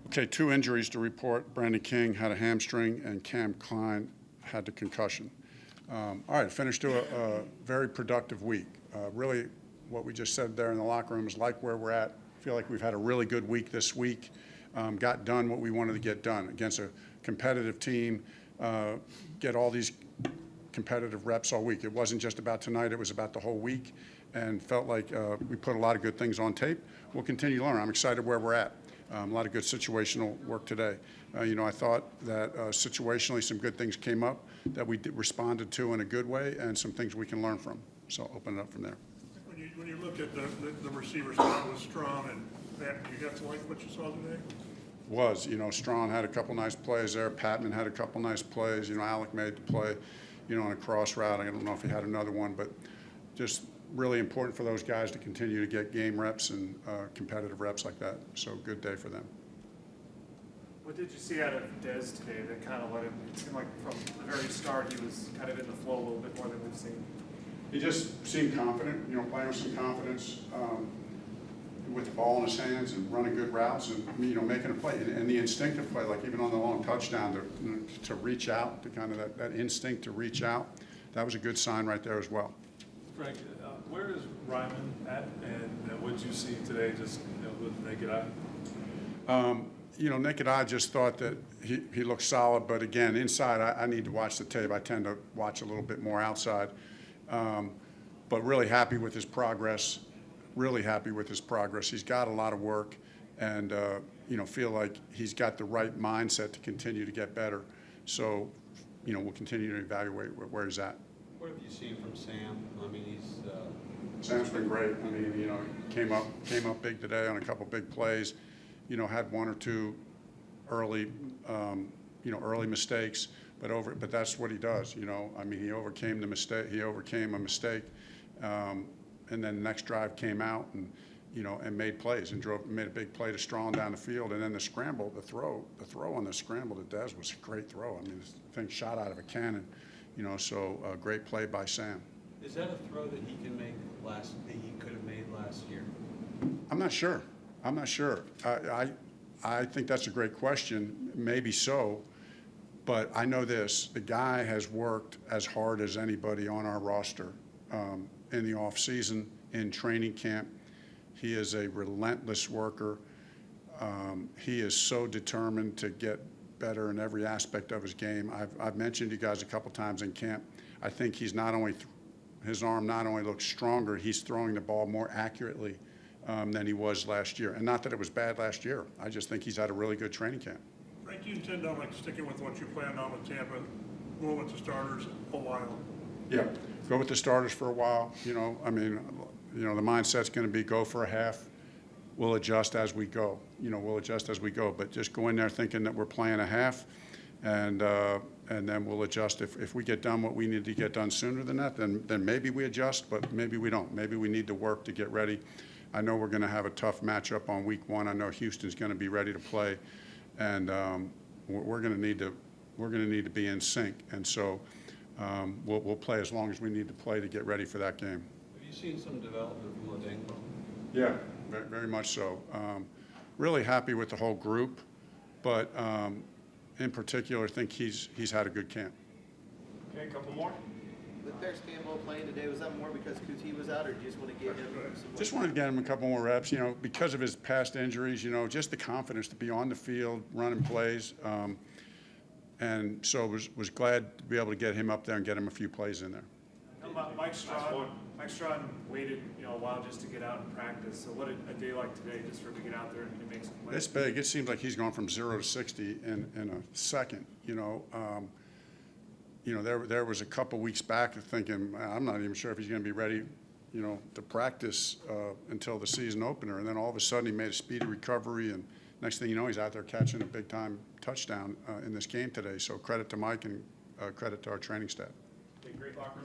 Okay, 2 injuries to report. Brandon King had a hamstring, and Cam Klein had the concussion. All right, finished a very productive week. Really, what we just said there in the locker room is like where we're at. Feel like we've had a really good week this week. Got done what we wanted to get done against a competitive team. Get all these competitive reps all week. It wasn't just about tonight. It was about the whole week, and felt like we put a lot of good things on tape. We'll continue to learn. I'm excited where we're at. A lot of good situational work today. I thought that situationally some good things came up that we responded to in a good way, and some things we can learn from. So I'll open it up from there. When you look at the receivers, that was Strong, and Matt, you got to like what you saw today? Strong had a couple nice plays there. Patman had a couple nice plays. Alec made the play, on a cross route. I don't know if he had another one, but just really important for those guys to continue to get game reps and competitive reps like that. So good day for them. What did you see out of Dez today that kind of let him, it seemed like from the very start he was kind of in the flow a little bit more than we've seen? He just seemed confident, playing with some confidence, with the ball in his hands and running good routes and, making a play. And the instinctive play, like even on the long touchdown, to reach out, to kind of that instinct to reach out, that was a good sign right there as well. Frank, where is Ryman at, and what did you see today just with the naked eye? Naked eye just thought that he looked solid, but again, inside I need to watch the tape. I tend to watch a little bit more outside. But really happy with his progress. Really happy with his progress. He's got a lot of work, and feel like he's got the right mindset to continue to get better. So, we'll continue to evaluate where he's at. What have you seen from Sam? I mean, Sam's been great. Came up big today on a couple big plays. Had 1 or 2 early, early mistakes, but that's what he does. He overcame the mistake. He overcame a mistake, and then the next drive came out and made plays and made a big play to Strong down the field, and then the scramble, the throw on the scramble to Dez was a great throw. This thing shot out of a cannon. So a great play by Sam. Is that a throw that he can make that he could have made last year? I'm not sure. I think that's a great question. Maybe so, but I know this: the guy has worked as hard as anybody on our roster in the off season, in training camp. He is a relentless worker. He is so determined to get better in every aspect of his game. I've mentioned you guys a couple times in camp. I think he's not only his arm not only looks stronger, he's throwing the ball more accurately than he was last year. And not that it was bad last year. I just think he's had a really good training camp. Frank, do you intend on sticking with what you planned on with Tampa, go with the starters a while? Yeah, go with the starters for a while. The mindset's going to be go for a half. We'll adjust as we go. But just go in there thinking that we're playing a half, and then we'll adjust. If we get done what we need to get done sooner than that, then maybe we adjust, but maybe we don't. Maybe we need to work to get ready. I know we're going to have a tough matchup on week 1. I know Houston's going to be ready to play, and we're going to need to be in sync. And so we'll play as long as we need to play to get ready for that game. Have you seen some development from Ladengo? Yeah, very much so. Really happy with the whole group, but in particular, think he's had a good camp. Okay, a couple more. With Paris Campbell playing today, was that more because Kuti was out, or do you just want to give him some more? Just wanted to get him a couple more reps, because of his past injuries, just the confidence to be on the field, running plays. And so was glad to be able to get him up there and get him a few plays in there. Mike Strawn waited a while just to get out and practice. So what a day like today, just for him to get out there and make some plays. It's big. It seems like he's gone from 0 to 60 in a second. There was a couple weeks back of thinking, I'm not even sure if he's going to be ready, to practice until the season opener. And then all of a sudden he made a speedy recovery, and next thing you know, he's out there catching a big-time touchdown in this game today. So credit to Mike and credit to our training staff. Okay, great locker room.